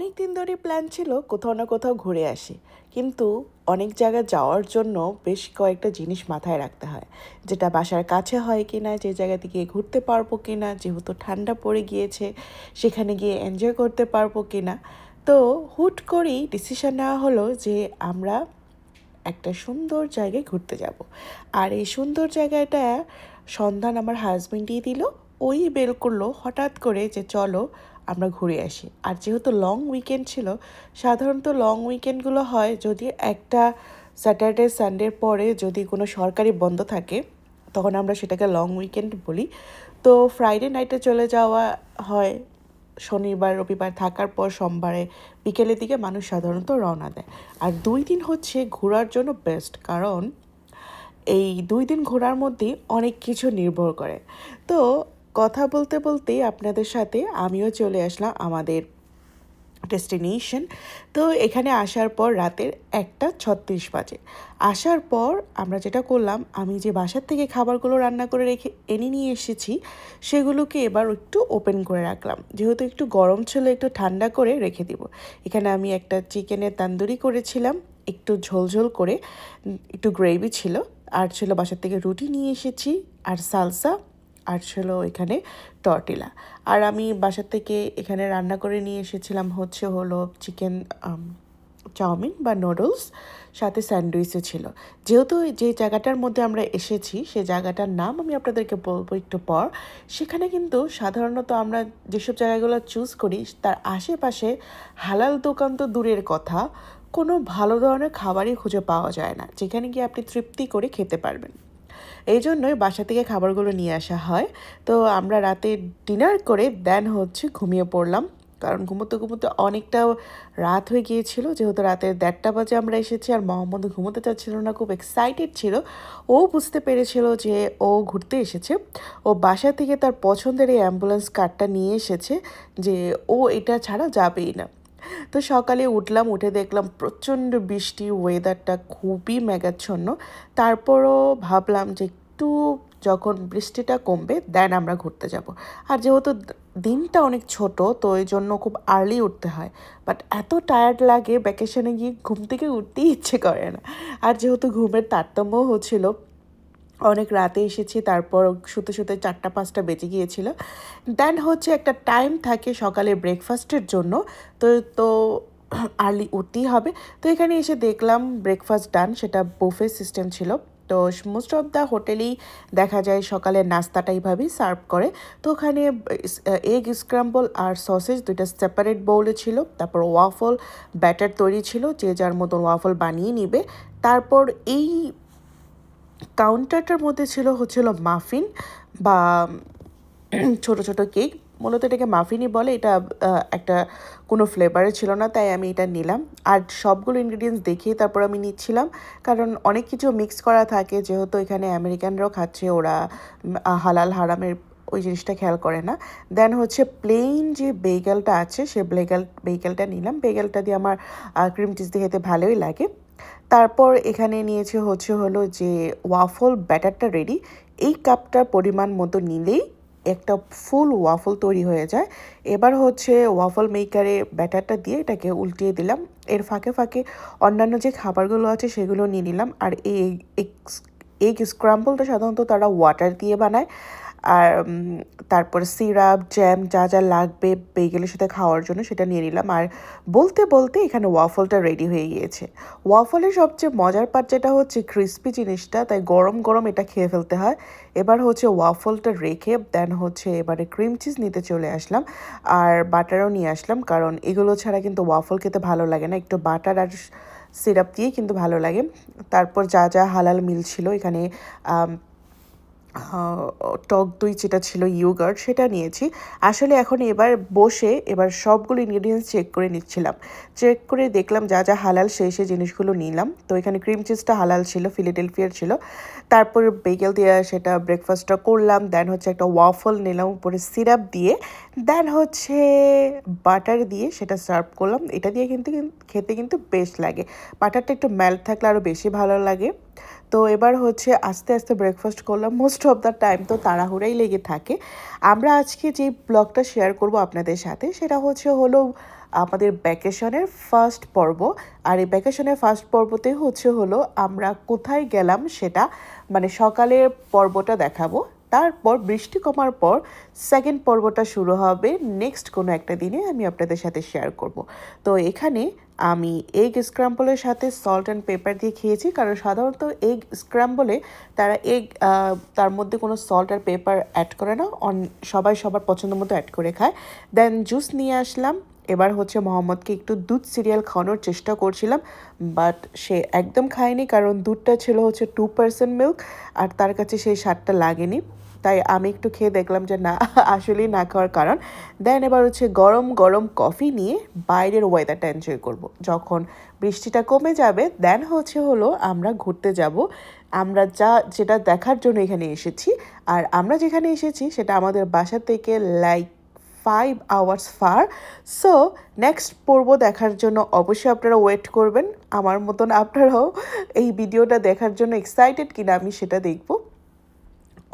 অনেক দিন ধরে প্ল্যান ছিল কোথাও না কোথাও ঘুরে আসি, কিন্তু অনেক জায়গায় যাওয়ার জন্য বেশ কয়েকটা জিনিস মাথায় রাখতে হয়। যেটা বাসার কাছে হয় কি না, যে জায়গা থেকে ঘুরতে পারবো কি না, যেহেতু ঠান্ডা পড়ে গিয়েছে সেখানে গিয়ে এনজয় করতে পারবো কি না। তো হুট করেই ডিসিশন নেওয়া হলো যে আমরা একটা সুন্দর জায়গায় ঘুরতে যাব। আর এই সুন্দর জায়গাটা সন্ধান আমার হাজবেন্ডই দিল। ওই বের করলো হঠাৎ করে যে চলো আমরা ঘুরে আসি। আর যেহেতু লং উইকেন্ড ছিল, সাধারণত লং উইকেন্ডগুলো হয় যদি একটা স্যাটারডে সানডের পরে যদি কোনো সরকারি বন্ধ থাকে, তখন আমরা সেটাকে লং উইকেন্ড বলি। তো ফ্রাইডে নাইটে চলে যাওয়া হয়, শনিবার রবিবার থাকার পর সোমবারে বিকেলের দিকে মানুষ সাধারণত রওনা দেয়। আর 2 দিন হচ্ছে ঘোরার জন্য বেস্ট, কারণ এই 2 দিন ঘোরার মধ্যে অনেক কিছু নির্ভর করে। তো কথা বলতে বলতেই আপনাদের সাথে আমিও চলে আসলাম আমাদের ডেস্টিনেশন। তো এখানে আসার পর রাতের 1:36 বাজে। আসার পর আমরা যেটা করলাম, আমি যে বাসার থেকে খাবারগুলো রান্না করে এনে নিয়ে এসেছি সেগুলোকে এবার একটু ওপেন করে রাখলাম, যেহেতু একটু গরম ছিল একটু ঠান্ডা করে রেখে দিব। এখানে আমি একটা চিকেনের তান্দুরি করেছিলাম, একটু ঝোলঝোল করে, একটু গ্রেভি ছিল, আর ছিল বাসার থেকে রুটি নিয়ে এসেছি, আর সালসা, আর ছিল এখানে টর্টিলা। আর আমি বাসার থেকে এখানে রান্না করে নিয়ে এসেছিলাম হলো চিকেন চাউমিন বা নুডলস, সাথে স্যান্ডউইচও ছিল। যেহেতু যে জায়গাটার মধ্যে আমরা এসেছি সে জায়গাটার নাম আমি আপনাদেরকে বলবো একটু পর। সেখানে কিন্তু সাধারণত আমরা যেসব জায়গাগুলো চুজ করি তার আশেপাশে হালাল দোকান তো দূরের কথা, কোনো ভালো ধরনের খাবারই খুঁজে পাওয়া যায় না যেখানে গিয়ে আপনি তৃপ্তি করে খেতে পারবেন। এই জন্যই বাসা থেকে খাবারগুলো নিয়ে আসা হয়। তো আমরা রাতে ডিনার করে দেন ঘুমিয়ে পড়লাম, কারণ ঘুমোতে ঘুমোতে অনেকটা রাত হয়ে গিয়েছিল। যেহেতু রাতের 1:30 বাজে আমরা এসেছি, আর মোহাম্মদ ঘুমোতে চাচ্ছিল না, খুব এক্সাইটেড ছিল। ও বুঝতে পেরেছিল যে ও ঘুরতে এসেছে। ও বাসা থেকে তার পছন্দের এই অ্যাম্বুলেন্স কারটা নিয়ে এসেছে, যে ও এটা ছাড়া যাবেই না। তো সকালে উঠলাম, উঠে দেখলাম প্রচণ্ড বৃষ্টি, ওয়েদারটা খুবই মেঘাচ্ছন্ন। তারপরও ভাবলাম যে একটু যখন বৃষ্টিটা কমবে দেন আমরা ঘুরতে যাব। আর যেহেতু দিনটা অনেক ছোট, তো এই জন্য খুব আর্লি উঠতে হয়। বাট এত টায়ার্ড লাগে ভ্যাকেশনে গিয়ে ঘুম থেকে উঠতেই ইচ্ছে করে না। আর যেহেতু ঘুমের তারতম্য হচ্ছিল, অনেক রাতে এসেছি, তারপর শুতে শুতে 4টা 5টা বেজে গিয়েছিল। দেন একটা টাইম থাকে সকালে ব্রেকফাস্টের জন্য। তো তো আর্লি উঠতেই হবে। তো এখানে এসে দেখলাম ব্রেকফাস্ট ডান, সেটা বুফে সিস্টেম ছিল। তো মোস্ট অফ দ্য হোটেলেই দেখা যায় সকালের নাস্তাটা এইভাবেই সার্ভ করে। তো ওখানে এগ স্ক্রাম্বল আর সসেজ দুইটা সেপারেট বাউলে ছিল, তারপর ওয়াফল ব্যাটার তৈরি ছিল, যে যার মতন ওয়াফল বানিয়ে নিবে। তারপর এই কাউন্টারটার মধ্যে ছিল মাফিন বা ছোট ছোট কেক, মূলত এটাকে মাফিনই বলে। এটা একটা কোনো ফ্লেভারে ছিল না, তাই আমি এটা নিলাম। আর সবগুলো ইনগ্রিডিয়েন্টস দেখিয়ে তারপর আমি নিচ্ছিলাম, কারণ অনেক কিছু মিক্স করা থাকে, যেহেতু এখানে আমেরিকানরাও খাচ্ছে, ওরা হালাল হারামের ওই জিনিসটা খেয়াল করে না। দেন প্লেন যে বেগেলটা আছে সে বেগেলটা নিলাম। বেগেলটা দিয়ে আমার ক্রিম চিজ দিয়ে খেতে ভালোই লাগে। তারপর এখানে নিয়েছে হলো যে ওয়াফল ব্যাটারটা রেডি। এই কাপটার পরিমাণ মতো নিলেই একটা ফুল ওয়াফল তৈরি হয়ে যায়। এবার ওয়াফল মেকারে ব্যাটারটা দিয়ে এটাকে উল্টিয়ে দিলাম। এর ফাঁকে ফাঁকে অন্যান্য যে খাবারগুলো আছে সেগুলো নিয়ে নিলাম। আর এই এগ স্ক্রাম্বলটা সাধারণত তারা ওয়াটার দিয়ে বানায়। আর তারপর সিরাপ জ্যাম যা যা লাগবে বেগেলের সাথে খাওয়ার জন্য সেটা নিয়ে নিলাম। আর বলতে বলতে এখানে ওয়াফলটা রেডি হয়ে গিয়েছে। ওয়াফলের সবচেয়ে মজার পার্ট যেটা ক্রিস্পি জিনিসটা, তাই গরম গরম এটা খেয়ে ফেলতে হয়। এবার ওয়াফলটা রেখে দেন এবারে ক্রিম চিজ নিতে চলে আসলাম, আর বাটারও নিয়ে আসলাম, কারণ এগুলো ছাড়া কিন্তু ওয়াফল খেতে ভালো লাগে না, একটু বাটার আর সিরাপ দিয়ে কিন্তু ভালো লাগে। তারপর যা যা হালাল মিল ছিল এখানে টক দই যেটা ছিল ইয়োগার্ট সেটা নিয়েছি। আসলে এখন এবার সবগুলো ইনগ্রিডিয়েন্টস চেক করে নিচ্ছিলাম। চেক করে দেখলাম যা যা হালাল সেই জিনিসগুলো নিলাম। তো এখানে ক্রিম চিজটা হালাল ছিল, ফিলাডেলফিয়ার ছিল। তারপর বেগেল দিয়ে সেটা ব্রেকফাস্টটা করলাম। দেন একটা ওয়াফল নিলাম উপরে সিরাপ দিয়ে। দেন বাটার দিয়ে সেটা সার্ভ করলাম। এটা দিয়ে কিন্তু খেতে কিন্তু বেশ লাগে, বাটারটা একটু মেল্ট থাকলে আরও বেশি ভালো লাগে। তো এবার আস্তে আস্তে ব্রেকফাস্ট করলাম। মোস্ট অফ দ্য টাইম তো তাড়াহুড়াই লেগে থাকে। আমরা আজকে যে ব্লগটা শেয়ার করব আপনাদের সাথে সেটা হলো আমাদের ভ্যাকেশনের ফার্স্ট পর্ব। আর এই ভ্যাকেশনের ফার্স্ট পর্বতে হলো আমরা কোথায় গেলাম সেটা মানে সকালের পর্বটা দেখাবো। তারপর বৃষ্টি কমার পর সেকেন্ড পর্বটা শুরু হবে নেক্সট কোনো একটা দিনে, আমি আপনাদের সাথে শেয়ার করব। তো এখানে আমি এগ স্ক্র্যাম্বলের সাথে সল্ট অ্যান্ড পেপার দিয়ে খেয়েছি, কারণ সাধারণত এগ স্ক্র্যাম্বলে তারা তার মধ্যে কোনো সল্ট আর পেপার অ্যাড করে না, সবাই সবার পছন্দ মতো অ্যাড করে খায়। দেন জুস নিয়ে আসলাম। এবার মোহাম্মদকে একটু দুধ সিরিয়াল খাওয়ানোর চেষ্টা করছিলাম, বাট সে একদম খায়নি, কারণ দুধটা ছিল 2% মিল্ক আর তার কাছে সেই স্বাদটা লাগেনি। তাই আমি একটু খেয়ে দেখলাম যে না, আসলেই না খাওয়ার কারণ। দেন এবার গরম গরম কফি নিয়ে বাইরের ওয়েদারটা এনজয় করব। যখন বৃষ্টিটা কমে যাবে দেন আমরা ঘুরতে যাব। আমরা যেটা দেখার জন্য এখানে এসেছি, আর আমরা যেখানে এসেছি সেটা আমাদের বাসা থেকে like 5 hours far. So next পর্ব দেখার জন্য অবশ্যই আপনারা ওয়েট করবেন। আমার মতন আপনারাও এই ভিডিওটা দেখার জন্য এক্সাইটেড কিনা আমি সেটা দেখব।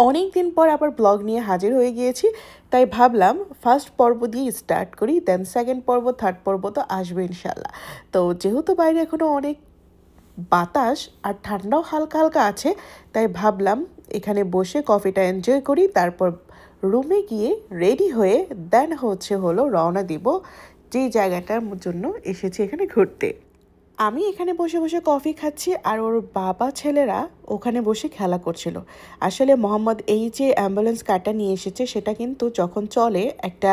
অনেক দিন পর আবার ব্লগ নিয়ে হাজির হয়ে গিয়েছি, তাই ভাবলাম ফার্স্ট পর্ব দিয়ে স্টার্ট করি, দেন সেকেন্ড পর্ব থার্ড পর্ব তো আসবে ইনশাল্লাহ। তো যেহেতু বাইরে এখনও অনেক বাতাস আর ঠান্ডাও হালকা হালকা আছে, তাই ভাবলাম এখানে বসে কফিটা এনজয় করি, তারপর রুমে গিয়ে রেডি হয়ে দেন রওনা দিব যেই জায়গাটার জন্য এসেছি এখানে ঘুরতে। আমি এখানে বসে বসে কফি খাচ্ছি আর ওর বাবা ছেলেরা ওখানে বসে খেলা করছিল। আসলে মোহাম্মদ এই যে অ্যাম্বুলেন্স কারটা নিয়ে এসেছে সেটা কিন্তু যখন চলে একটা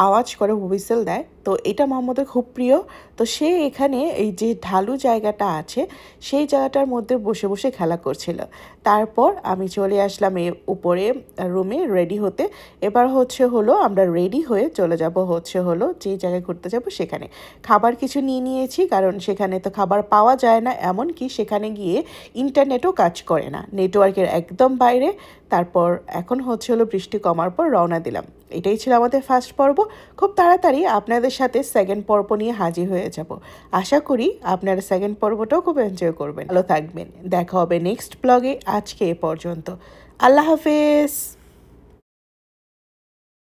আওয়াজ করে, হুইসেল দেয়, তো এটা মোহাম্মদের খুব প্রিয়। তো সে এখানে এই যে ঢালু জায়গাটা আছে সেই জায়গাটার মধ্যে বসে বসে খেলা করছিল। তারপর আমি চলে আসলাম উপরে রুমে রেডি হতে। এবার আমরা রেডি হয়ে চলে যাব যে জায়গায় ঘুরতে যাব সেখানে। খাবার কিছু নিয়ে নিয়েছি, কারণ সেখানে তো খাবার পাওয়া যায় না, এমনকি সেখানে গিয়ে ইন্টারনেটও কাজ করে না, নেটওয়ার্কের একদম বাইরে। তারপর এখন বৃষ্টি কমার পর রওনা দিলাম। এটাই ছিল আমাদের ফার্স্ট পর্ব। খুব তাড়াতাড়ি আপনাদের সাথে সেকেন্ড পর্ব নিয়ে হাজির হয়ে যাব। আশা করি আপনারা সেকেন্ড পর্বটাও খুব এনজয় করবেন। ভালো থাকবেন, দেখা হবে নেক্সট ব্লগে। আজকে এ পর্যন্ত, আল্লাহ হাফেজ।